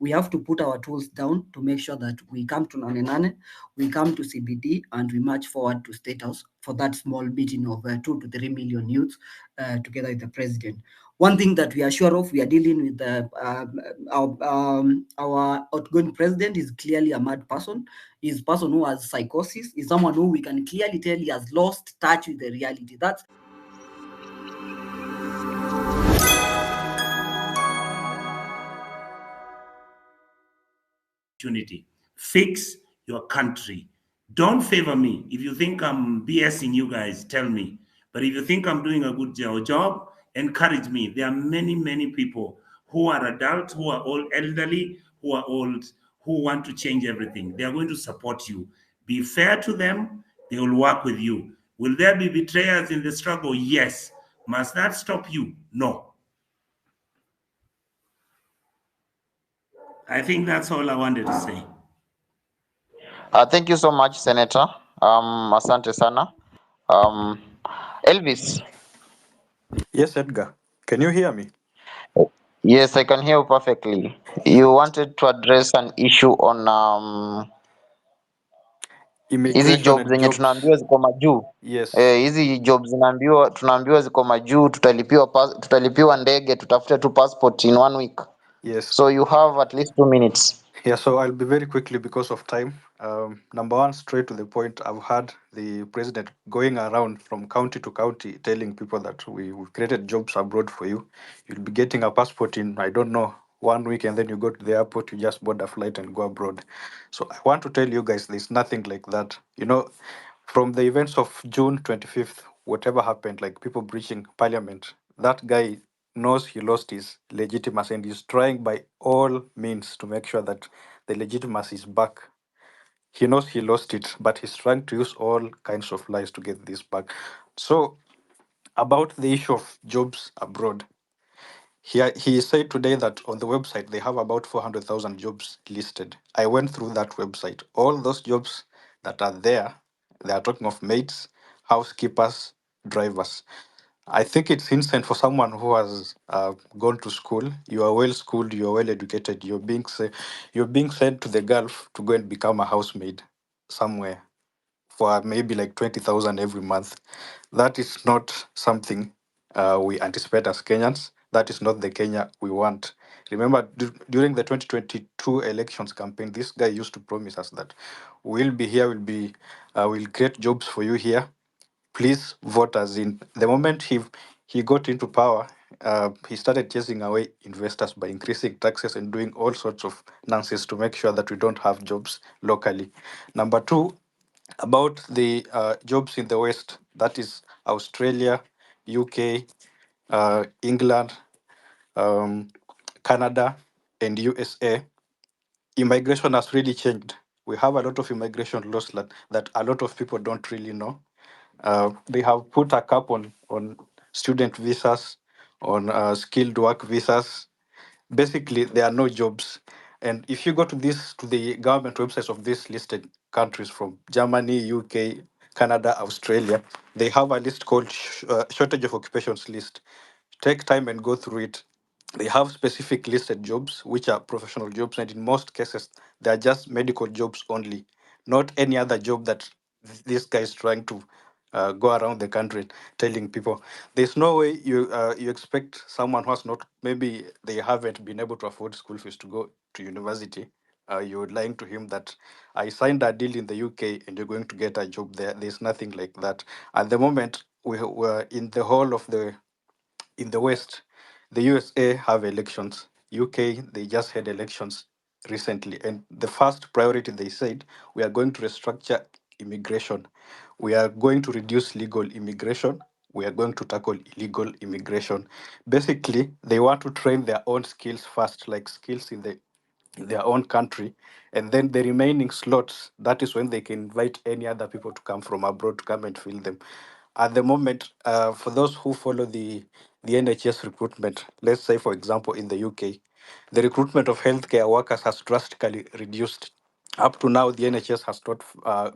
We have to put our tools down to make sure that we come to Nane Nane, we come to CBD, and we march forward to State House for that small meeting of 2 to 3 million youths together with the president. One thing that we are sure of, we are dealing with our outgoing president is clearly a mad person. He's a person who has psychosis. He's someone who we can clearly tell he has lost touch with the reality. That's opportunity. Fix your country. Don't favor me. If you think I'm BSing you guys, tell me. But if you think I'm doing a good job, encourage me. There are many, many people who are adults, who are all elderly, who are old, who want to change everything. They are going to support you. Be fair to them. They will work with you. Will there be betrayers in the struggle? Yes. Must that stop you? No. I think that's all I wanted to say. Thank you so much, Senator. Asante sana. Elvis. Yes, Edgar. Can you hear me? Yes, I can hear you perfectly. You wanted to address an issue on hizi Immigration jobs and zenye jobs. tunaambiwa ziko majuu. Yes. Hizi jobs tunaambiwa ziko majuu, tutalipiwa ndege, tutafute tu passport in 1 week. Yes. So you have at least 2 minutes. Yeah, so I'll be very quickly because of time. Number one, straight to the point. I've heard the president going around from county to county telling people that we've created jobs abroad for you. You'll be getting a passport in, I don't know, 1 week, and then you go to the airport, you just board a flight and go abroad. So I want to tell you guys there's nothing like that. You know, from the events of June 25th, whatever happened, like people breaching parliament, that guy knows he lost his legitimacy and he's trying by all means to make sure that the legitimacy is back. He knows he lost it, but he's trying to use all kinds of lies to get this back. So, about the issue of jobs abroad, he said today that on the website they have about 400,000 jobs listed. I went through that website. All those jobs that are there, they are talking of maids, housekeepers, drivers. I think it's insane for someone who has gone to school. You are well schooled. You are well educated. You're being sent to the Gulf to go and become a housemaid somewhere for maybe like 20,000 every month. That is not something we anticipate as Kenyans. That is not the Kenya we want. Remember, during the 2022 elections campaign, this guy used to promise us that we'll be here, we'll create jobs for you here. Please vote us in. The moment he got into power, he started chasing away investors by increasing taxes and doing all sorts of nonsense to make sure that we don't have jobs locally. Number two, about the jobs in the West, that is Australia, UK, England, um, Canada, and USA. Immigration has really changed. We have a lot of immigration laws that a lot of people don't really know. They have put a cap on student visas, on skilled work visas. Basically, there are no jobs. And if you go to the government websites of these listed countries from Germany, UK, Canada, Australia, they have a list called shortage of occupations list. Take time and go through it. They have specific listed jobs, which are professional jobs, and in most cases, they are just medical jobs only, not any other job that this guy is trying to go around the country telling people. There's no way you expect someone who has not, maybe they haven't been able to afford school fees to go to university. You're lying to him that I signed a deal in the UK and you're going to get a job there. There's nothing like that. At the moment, we're in the whole of the in the West, the USA have elections. UK, they just had elections recently. And the first priority, they said, we are going to restructure immigration. We are going to reduce legal immigration. We are going to tackle illegal immigration. Basically, they want to train their own skills first, like skills in their own country. And then the remaining slots, that is when they can invite any other people to come from abroad to come and fill them. At the moment, for those who follow the NHS recruitment, let's say, for example, in the UK, the recruitment of healthcare workers has drastically reduced. Up to now, the NHS has not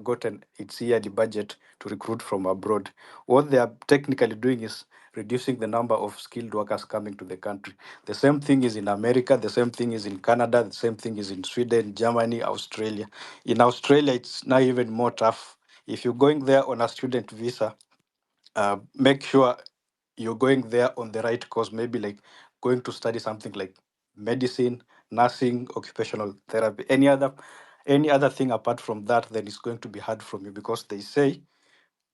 gotten its yearly budget to recruit from abroad. What they are technically doing is reducing the number of skilled workers coming to the country. The same thing is in America, the same thing is in Canada, the same thing is in Sweden, Germany, Australia. In Australia, it's now even more tough. If you're going there on a student visa, make sure you're going there on the right course, maybe like going to study something like medicine, nursing, occupational therapy, any other thing apart from that, then it's going to be hard from you, because they say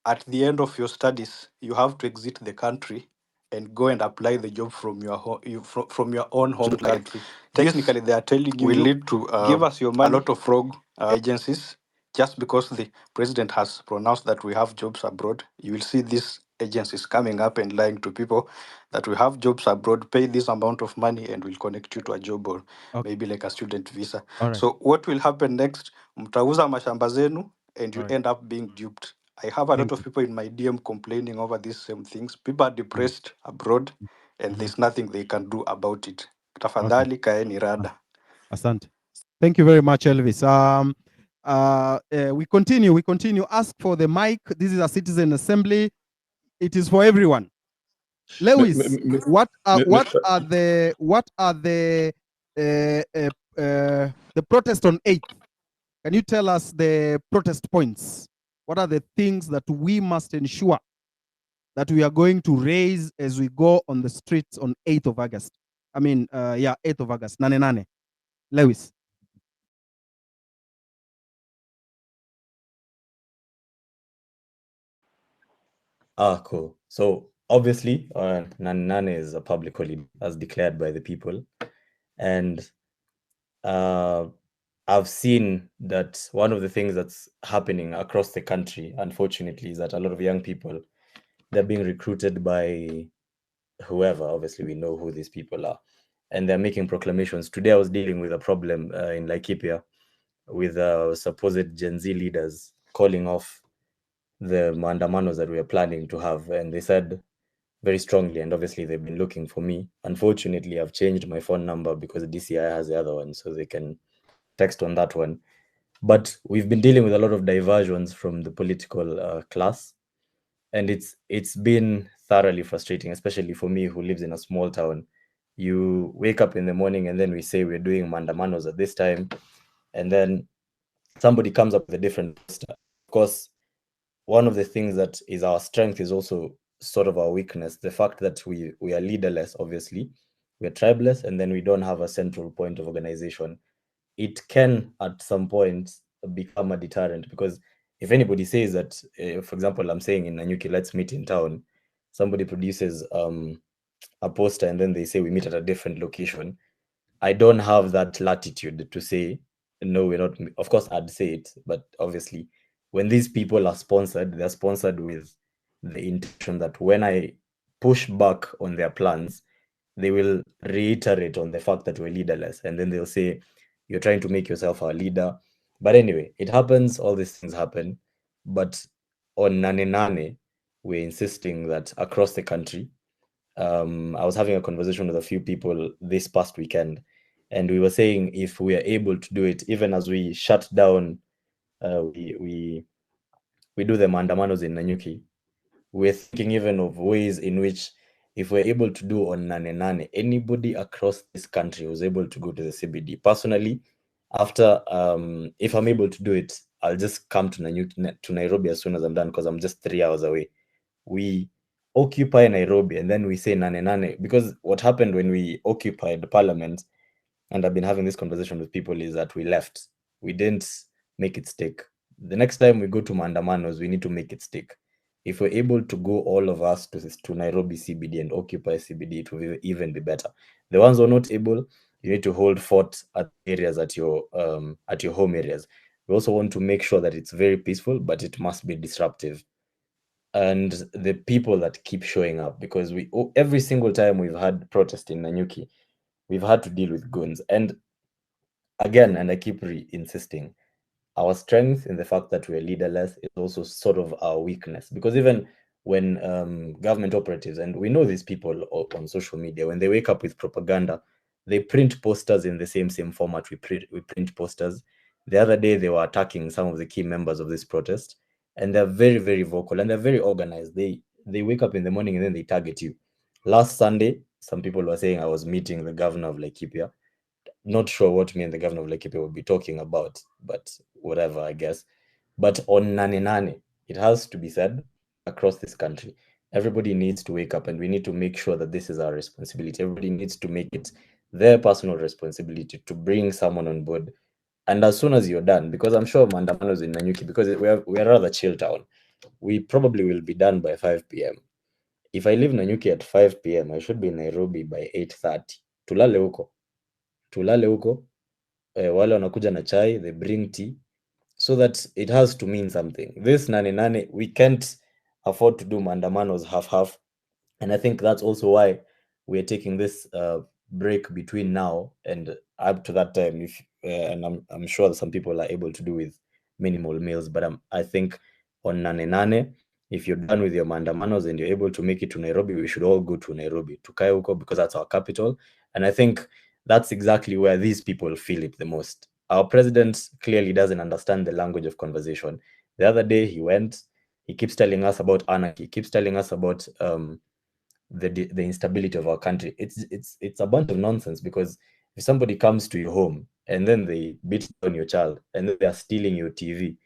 at the end of your studies you have to exit the country and go and apply the job from your from your own home country. Technically, they are telling you, will lead to give us your money. A lot of rogue agencies. Just because the president has pronounced that we have jobs abroad, you will see these agencies coming up and lying to people that we have jobs abroad, pay this amount of money, and we'll connect you to a job, or maybe like a student visa. All right. So what will happen next? Mtauza mashamba zenu and you All right. end up being duped. I have a Thank lot of people in my DM complaining over these same things. People are depressed abroad, and there's nothing they can do about it. Tafadhali kaeni rada. Asante. Thank you very much, Elvis. We continue. Ask for the mic. This is a citizen assembly. It is for everyone. Lewis, what are the protest on 8th? Can you tell us the protest points? What are the things that we must ensure that we are going to raise as we go on the streets on 8th of August? 8th of August, nane nane. Lewis. Cool. So obviously, Nane is a public holiday as declared by the people, and I've seen that one of the things that's happening across the country, unfortunately, is that a lot of young people, they're being recruited by whoever. Obviously, we know who these people are, and they're making proclamations. Today, I was dealing with a problem in Laikipia with supposed Gen Z leaders calling off the maandamanos that we are planning to have, and they said very strongly, and obviously they've been looking for me. Unfortunately, I've changed my phone number because DCI has the other one, so they can text on that one. But we've been dealing with a lot of diversions from the political class, and it's been thoroughly frustrating, especially for me who lives in a small town. You wake up in the morning and then we say we're doing mandamanos at this time, and then somebody comes up with a different poster. Of course, one of the things that is our strength is also sort of our weakness. The fact that we are leaderless, obviously, we're tribeless, and then we don't have a central point of organization. It can at some point become a deterrent, because if anybody says that, for example, I'm saying in Nanyuki, let's meet in town, somebody produces a poster and then they say we meet at a different location. I don't have that latitude to say, no, we're not. Of course, I'd say it, but obviously, when these people are sponsored, they're sponsored with the intention that when I push back on their plans, they will reiterate on the fact that we're leaderless. And then they'll say, you're trying to make yourself our leader. But anyway, it happens, all these things happen. But on Nane Nane, we're insisting that across the country, I was having a conversation with a few people this past weekend, and we were saying if we are able to do it, even as we shut down, we do the mandamanos in Nanyuki, we're thinking even of ways in which if we're able to do on Nane Nane, anybody across this country was able to go to the CBD. Personally, after if I'm able to do it, I'll just come to Nairobi as soon as I'm done, because I'm just 3 hours away. We occupy Nairobi and then we say Nane Nane, because what happened when we occupied the parliament, and I've been having this conversation with people, is that we left. We didn't make it stick. The next time we go to Mandamanos, we need to make it stick. If we're able to go all of us to Nairobi CBD and occupy CBD, it will even be better. The ones who are not able, you need to hold fort at areas at your home areas. We also want to make sure that it's very peaceful, but it must be disruptive. And the people that keep showing up, because every single time we've had protest in Nanyuki, we've had to deal with goons. And again, and I keep insisting, our strength in the fact that we're leaderless is also sort of our weakness, because even when government operatives, and we know these people on social media, when they wake up with propaganda, they print posters in the same format we print posters. The other day, they were attacking some of the key members of this protest, and they're very, very vocal and they're very organized. They wake up in the morning and then they target you. Last Sunday, some people were saying I was meeting the governor of Laikipia. Not sure what me and the governor of Laikipia would be talking about, but whatever, I guess. But on Nane Nane, it has to be said across this country, everybody needs to wake up and we need to make sure that this is our responsibility. Everybody needs to make it their personal responsibility to bring someone on board. And as soon as you're done, because I'm sure Mandamanos in Nanyuki, because we are rather chill town, we probably will be done by 5 p.m. If I leave Nanyuki at 5 p.m., I should be in Nairobi by 8:30. Tulale huko. Wale wanakuja na chai, they bring tea, so that it has to mean something. This Nane, we can't afford to do mandamanos half. And I think that's also why we're taking this break between now and up to that time. And I'm sure that some people are able to do with minimal meals, but I think on Nane, if you're done with your mandamanos and you're able to make it to Nairobi, we should all go to Nairobi, to Kayuko, because that's our capital. And I think that's exactly where these people feel it the most. Our president clearly doesn't understand the language of conversation. The other day he keeps telling us about anarchy, he keeps telling us about the instability of our country. It's a bunch of nonsense, because if somebody comes to your home and then they beat down your child and then they are stealing your TV,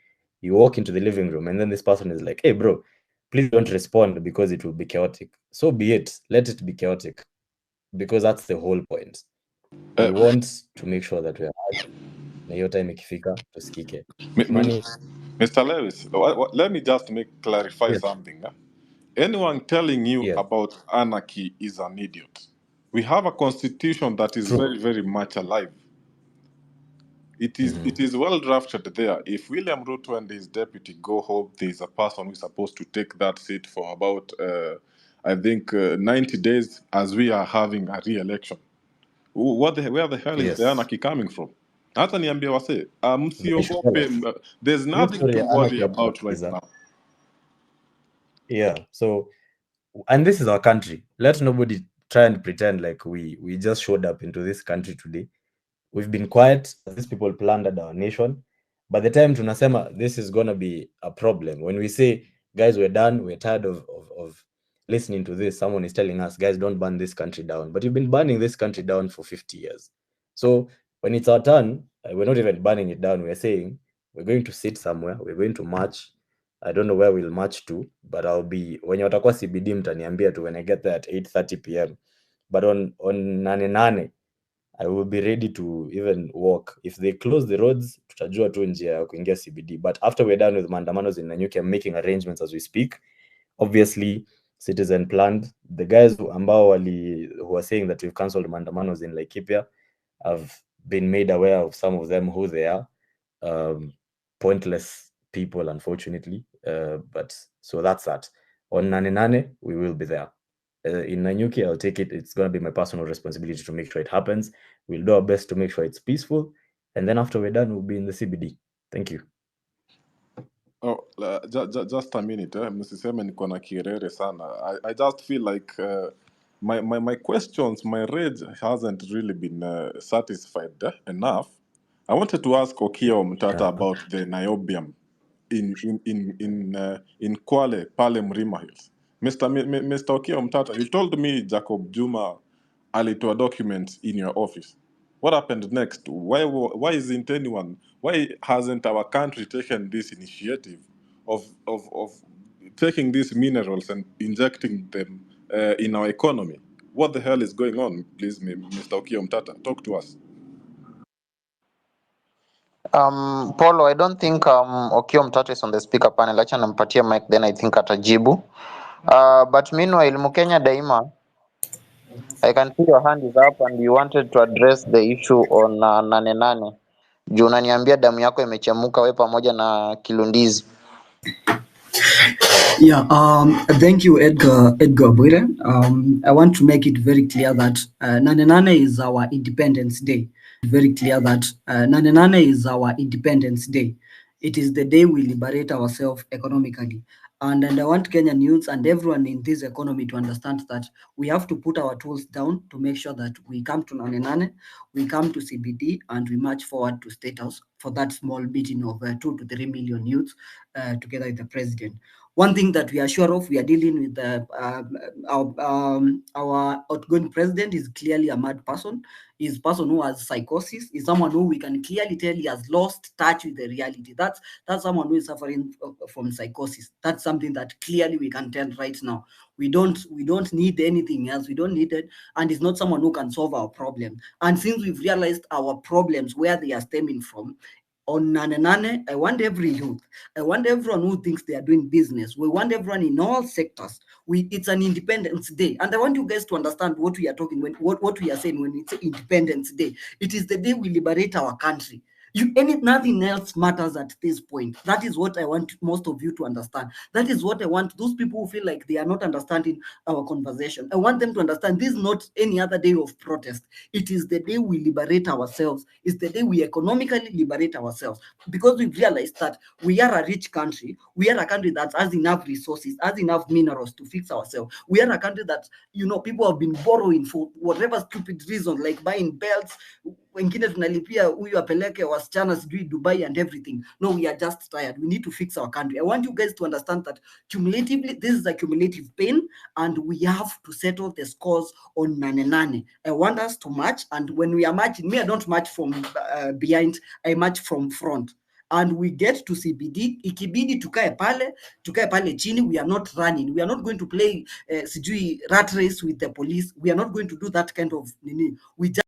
you walk into the living room and then this person is like, hey bro, please don't respond because it will be chaotic. So be it, let it be chaotic, because that's the whole point. We want to make sure that we are na hiyo time ikifika tusikike. Money. Mr. Lewis, let me just clarify something. Anyone telling you about anarchy is an idiot. We have a constitution that is very, very much alive. It is well drafted there. If William Ruto and his deputy go home, there is a person who is supposed to take that seat for about, 90 days, as we are having a re-election. Where the hell is the anarchy coming from? Hata niambia wase, msiogope, there's nothing to worry about right now. Yeah, so, and this is our country. Let nobody try and pretend like we just showed up into this country today. We've been quiet as these people plundered our nation. By the time tunasema this is going to be a problem, when we say, guys, we're done, we're tired of listening to this, someone is telling us, guys, don't burn this country down. But you've been burning this country down for 50 years. So when it's our turn, we're not even burning it down. We're saying we're going to sit somewhere, we're going to march. I don't know where we'll march to, but I'll be, when watakuwa CBD mtaniambia tu when I get there at 8:30 p.m. But on Nane, I will be ready to even walk. If they close the roads, tutajua tu njia ya kuingia CBD. But after we're done with mandamanos in Nanyuki, I'm making arrangements as we speak. Obviously, citizen planned. The guys who are saying that we've cancelled mandamanos in Laikipia, I've been made aware of some of them, who they are. Pointless people, unfortunately. But so that's that. On Nane, we will be there. In Nanyuki, I'll take it. It's going to be my personal responsibility to make sure it happens. We'll do our best to make sure it's peaceful. And then after we're done, we'll be in the CBD. Thank you. Oh, just a minute. Msiseme niko na kirere sana. I just feel like my questions, my rage hasn't really been satisfied enough. I wanted to ask Okiya Omtata about the niobium in Kwale, pale Mrima Hills. Mr. Okiya Omtata, you told me Jacob Juma alitoa documents in your office. What happened next? Why isn't anyone? Why hasn't our country taken this initiative of taking these minerals and injecting them in our economy? What the hell is going on? Please, Mr. Okiya Omtata, talk to us. Paulo, I don't think Okiya Omtata is on the speaker panel. Acha nampatia mic, then I think atajibu. But meanwhile, Mukenya Daima, I can see your hand is up and you wanted to address the issue on Nane. Juu unaniambia damu yako imechemuka we pamoja na Kilundizi. Yeah, thank you, Edgar Bwire. I want to make it very clear that Nane is our Independence Day. Very clear that Nane is our Independence Day. It is the day we liberate ourselves economically. And I want Kenyan youths and everyone in this economy to understand that we have to put our tools down to make sure that we come to Nane Nane, we come to CBD, and we march forward to Statehouse for that small meeting of 2 to 3 million youths together with the president. One thing that we are sure of, we are dealing with our outgoing president is clearly a mad person. He's a person who has psychosis. He's someone who we can clearly tell he has lost touch with the reality. That's someone who is suffering from psychosis. That's something that clearly we can tell right now. We don't need anything else. We don't need it, and it's not someone who can solve our problem. And since we've realized our problems, where they are stemming from, on Nane Nane, I want every youth, I want everyone who thinks they are doing business. We want everyone in all sectors. It's an Independence Day, and I want you guys to understand what we are talking when what we are saying when it's Independence Day. It is the day we liberate our country. Nothing else matters at this point. That is what I want most of you to understand. That is what I want those people who feel like they are not understanding our conversation. I want them to understand this is not any other day of protest. It is the day we liberate ourselves. It's the day we economically liberate ourselves, because we've realized that we are a rich country. We are a country that has enough resources, has enough minerals to fix ourselves. We are a country that, people have been borrowing for whatever stupid reason, like buying belts. Wengine tunalipia huyu apeleke wasichana sijui Dubai and everything. No, we are just tired. We need to fix our country. I want you guys to understand that cumulatively, this is a cumulative pain, and we have to settle the scores on Nane Nane. I want us to march, and when we are marching, me, I don't march from behind, I march from front. And we get to CBD, ikibidi tukae pale chini. We are not running. We are not going to play sijui rat race with the police. We are not going to do that kind of nini. We just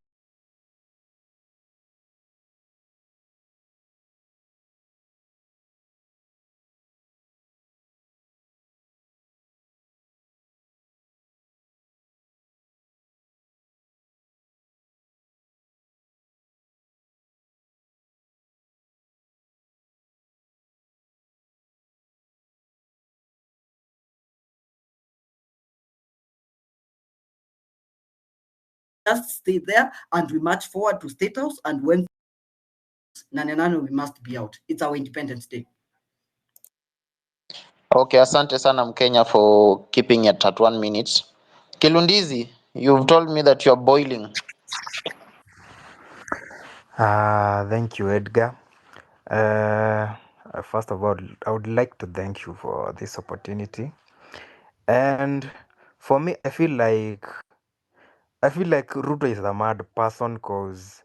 stay there and we march forward to Statehouse, and when Nane Nane, we must be out. It's our Independence Day. Okay, asante sana Mkenya for keeping it at 1 minute. Kilundizi, you've told me that you're boiling. Thank you, Edgar. First of all, I would like to thank you for this opportunity. And for me, I feel like Ruto is a mad person because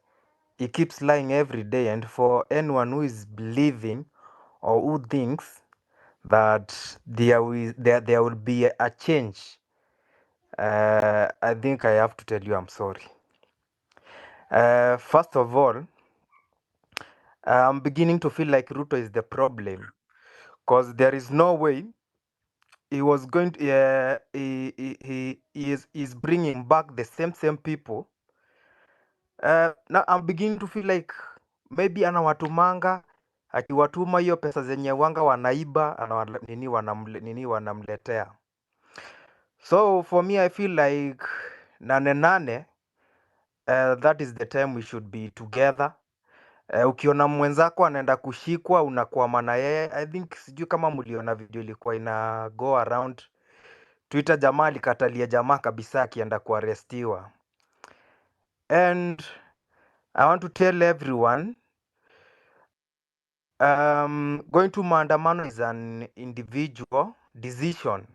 he keeps lying every day. And for anyone who is believing or who thinks that there will be a change, I think I have to tell you I'm sorry. First of all, I'm beginning to feel like Ruto is the problem, because there is no way he was going to is bringing back the same people. Now I'm beginning to feel like maybe anawatumanga, akiwatuma hiyo pesa zenye wanga wanaiba wanamletea. So for me I feel like Nane Nane, that is the time we should be together. Ukiona mwenzako anaenda kushikwa unakwama na yeye. I think sijui kama mliona video ilikuwa ina go around Twitter, jamaa alikatalia jamaa kabisa akienda kuarestiwa. And I want to tell everyone, going to maandamano is an individual decision.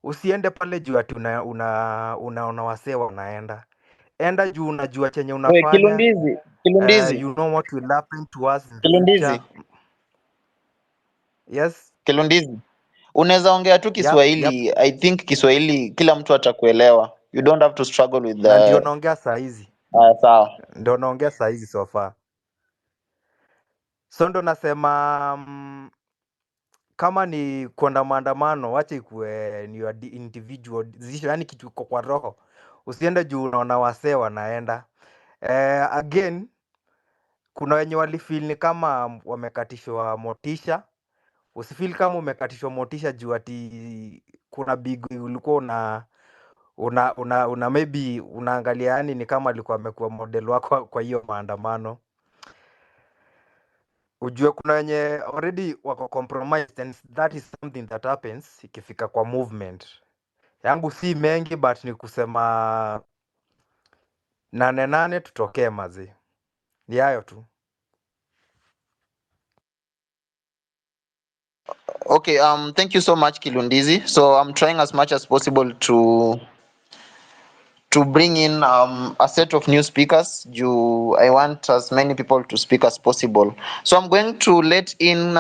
Usiende pale juu ati unaona wasee unaenda. Enda juu unajua chenye Wait, unafanya. Kilundizi, You know what will happen to us in the Kilundizi, future. Yes? Kilundizi. Unaweza ongea tu Yep. Kiswahili. I think Kiswahili kila mtu atakuelewa. You don't have to struggle with Na ndio the naongea saa hizi. sawa. Ndio naongea saa hizi so far. So ndo nasema kama ni kwenda maandamano, wacha ikuwe ni your individual decision, yani kitu iko kwa roho. Usiende juu unaona wasee wanaenda. Again, kuna wenye walifeel ni kama wamekatishwa motisha. Usifeel kama umekatishwa motisha juu ati kuna big ulikuwa una maybe unaangalia, yani ni kama alikuwa amekuwa model wako kwa hiyo maandamano. ujue kuna wenye already wako compromised and that is something that happens ikifika kwa movement. Yangu si mengi but ni kusema 8 tutokee mazi. Ni hayo tu. Okay, thank you so much, Kilundizi. So I'm trying as much as possible to bring in a set of new speakers. I want as many people to speak as possible. So I'm going to let in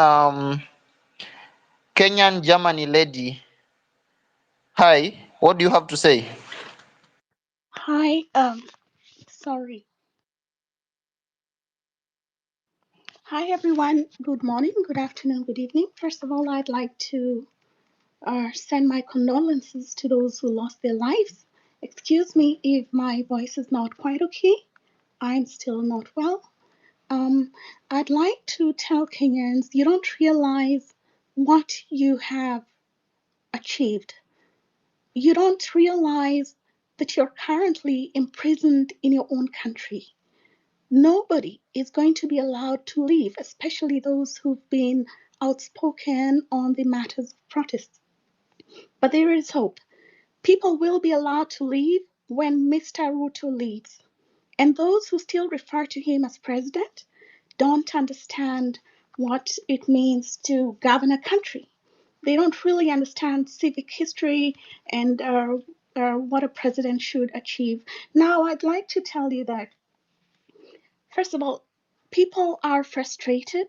Kenyan Germany lady. Hi, what do you have to say? Hi, sorry. Hi, everyone. Good morning, good afternoon, good evening. First of all, I'd like to send my condolences to those who lost their lives. Excuse me if my voice is not quite okay. I'm still not well. I'd like to tell Kenyans you don't realize what you have achieved. You don't realize that you're currently imprisoned in your own country. Nobody is going to be allowed to leave, especially those who've been outspoken on the matters of protest. But there is hope. People will be allowed to leave when Mr. Ruto leaves. And those who still refer to him as president don't understand what it means to govern a country. They don't really understand civic history and what a president should achieve. Now, I'd like to tell you that first of all, people are frustrated.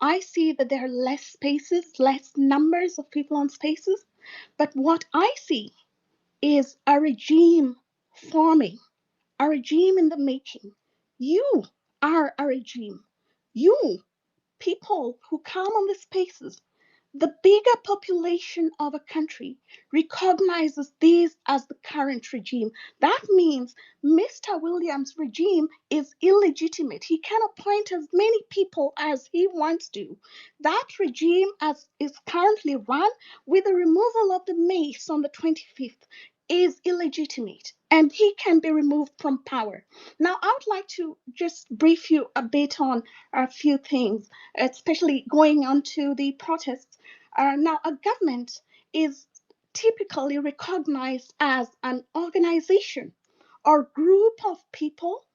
I see that there are less spaces, less numbers of people on spaces. But what I see is a regime forming, a regime in the making. You are a regime. You, people who come on the spaces, the bigger population of a country recognizes this as the current regime. That means Mr. Williams' regime is illegitimate. He can appoint as many people as he wants to. That regime, as is currently run, with the removal of the mace on the 25th, is illegitimate and he can be removed from power. Now, I would like to just brief you a bit on a few things, especially going on to the protests. Now, a government is typically recognized as an organization or group of people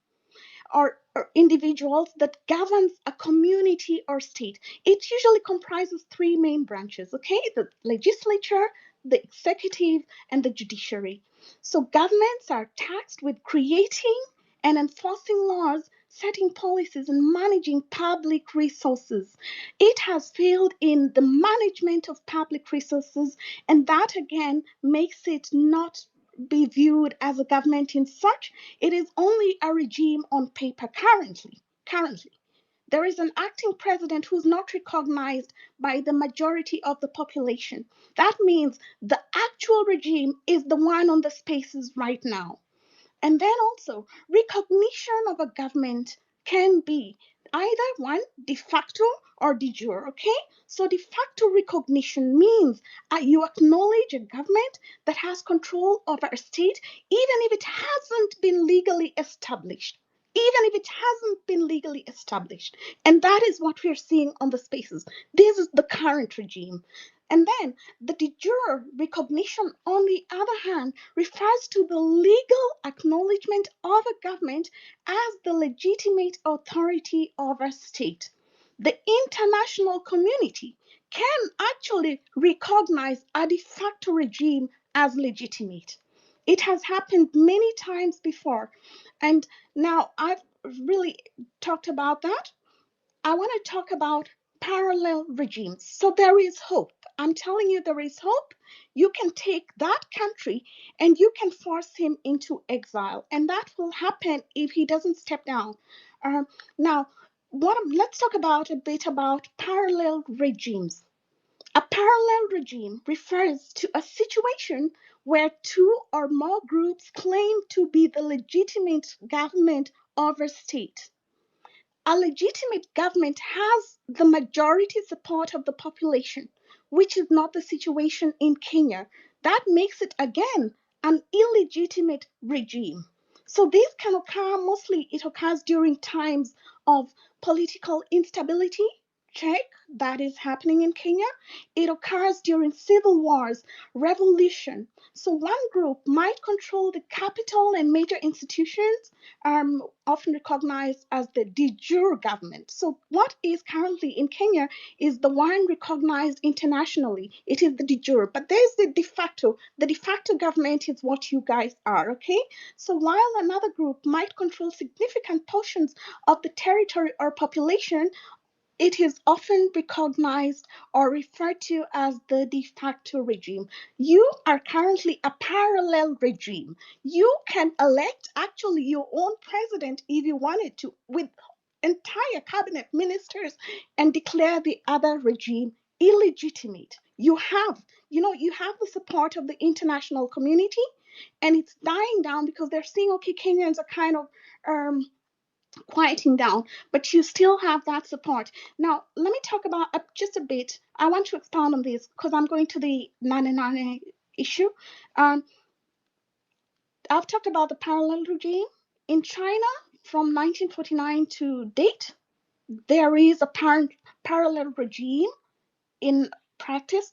or individuals that governs a community or state. It usually comprises three main branches, okay? The legislature, the executive, and the judiciary. So governments are tasked with creating and enforcing laws, setting policies, and managing public resources. It has failed in the management of public resources, and that again makes it not be viewed as a government in such. It is only a regime on paper currently. There is an acting president who's not recognized by the majority of the population. That means the actual regime is the one on the spaces right now. And then also, recognition of a government can be either one, de facto or de jure, okay? So de facto recognition means you acknowledge a government that has control over a state, even if it hasn't been legally established. Even if it hasn't been legally established. And that is what we're seeing on the spaces. This is the current regime. And then the de jure recognition, on the other hand, refers to the legal acknowledgement of a government as the legitimate authority of a state. The international community can actually recognize a de facto regime as legitimate. It has happened many times before. And now I've really talked about that. I want to talk about parallel regimes. So there is hope. I'm telling you, there is hope. You can take that country and you can force him into exile. And that will happen if he doesn't step down. Now, let's talk about a bit about parallel regimes. A parallel regime refers to a situation where two or more groups claim to be the legitimate government of a state. A legitimate government has the majority support of the population, which is not the situation in Kenya. That makes it, again, an illegitimate regime. So this can occur, mostly it occurs during times of political instability, check that is happening in Kenya. It occurs during civil wars, revolution. So one group might control the capital and major institutions, often recognized as the de jure government. So what is currently in Kenya is the one recognized internationally. It is the de jure, but there's the de facto. The de facto government is what you guys are, okay? So while another group might control significant portions of the territory or population, it is often recognized or referred to as the de facto regime. You are currently a parallel regime. You can elect actually your own president if you wanted to, with entire cabinet ministers, and declare the other regime illegitimate. You have the support of the international community, and it's dying down because they're seeing, okay, Kenyans are kind of quieting down, but you still have that support. Now, let me talk about just a bit. I want to expound on this because I'm going to the Nane issue. I've talked about the parallel regime. In China, from 1949 to date, there is a parallel regime in practice.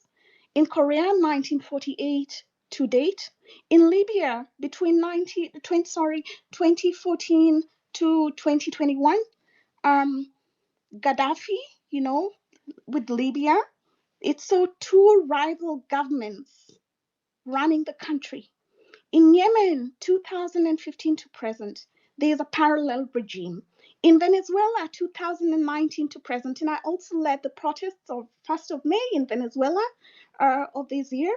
In Korea, 1948 to date. In Libya, between 2014 to 2021, Gaddafi, with Libya, it's so two rival governments running the country. In Yemen, 2015 to present, there is a parallel regime. In Venezuela, 2019 to present, and I also led the protests of 1st of May in Venezuela of this year.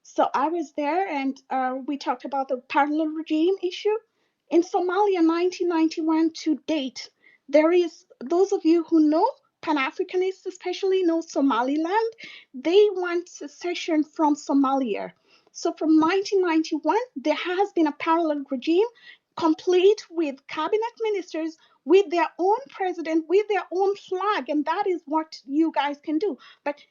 So I was there, and we talked about the parallel regime issue. In Somalia, 1991 to date, there is, those of you who know, Pan-Africanists especially know Somaliland, they want secession from Somalia. So from 1991, there has been a parallel regime, complete with cabinet ministers, with their own president, with their own flag, and that is what you guys can do. But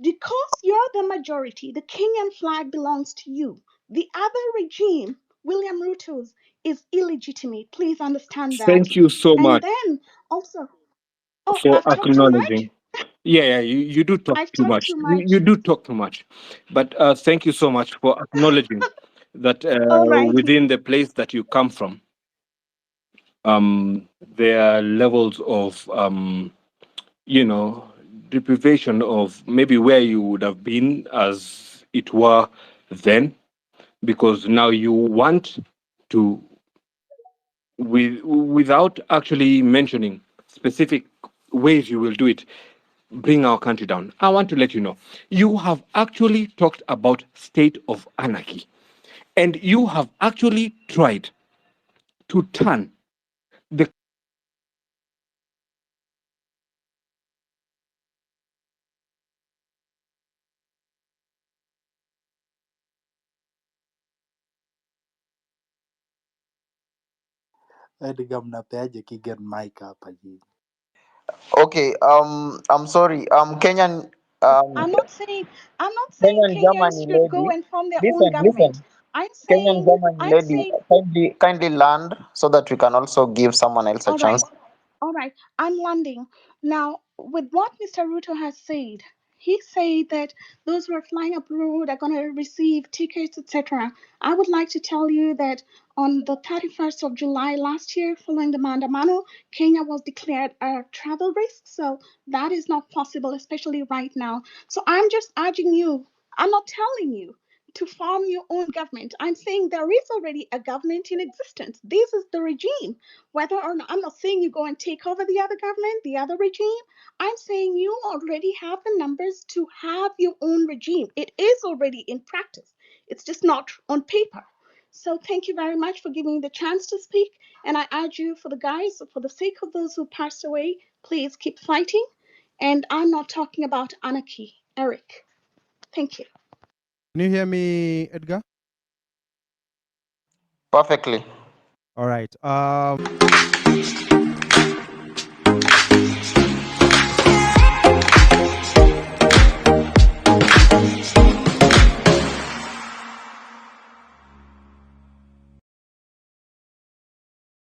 because you're the majority, the Kenyan flag belongs to you. The other regime, William Ruto's, is illegitimate. Please understand that. Thank you so And much then also, for I've talked too acknowledging. much. Yeah, you do talk I've too talked much. too You, much. you do talk too much. But thank you so much for acknowledging that All right. within the place that you come from, there are levels of, deprivation of maybe where you would have been as it were then, because now you want to, without actually mentioning specific ways you will do it, bring our country down. I want to let you know, you have actually talked about state of anarchy, and you have actually tried to turn the Edgar, mnapeaje Kigen mic hapa jini? Okay, I'm sorry. I'm not saying Kenyan Kenyans Germany should go lady. and form their own Listen, government. listen. I'm Kenyan saying Germany lady, kindly land so that we can also give someone else a all right. chance. All right, I'm landing. Now, with what Mr. Ruto has said, he said that those who are flying abroad are going to receive tickets, etc. I would like to tell you that on the 31st of July last year, following the Maandamano, Kenya was declared a travel risk. So that is not possible, especially right now. So I'm just urging you, I'm not telling you to form your own government. I'm saying there is already a government in existence. This is the regime. Whether or not, I'm not saying you go and take over the other government, the other regime. I'm saying you already have the numbers to have your own regime. It is already in practice. It's just not on paper. So thank you very much for giving me the chance to speak. And I urge you, for the guys, for the sake of those who passed away, please keep fighting. And I'm not talking about anarchy, Eric. Thank you. Can you hear me, Edgar? Perfectly. All right.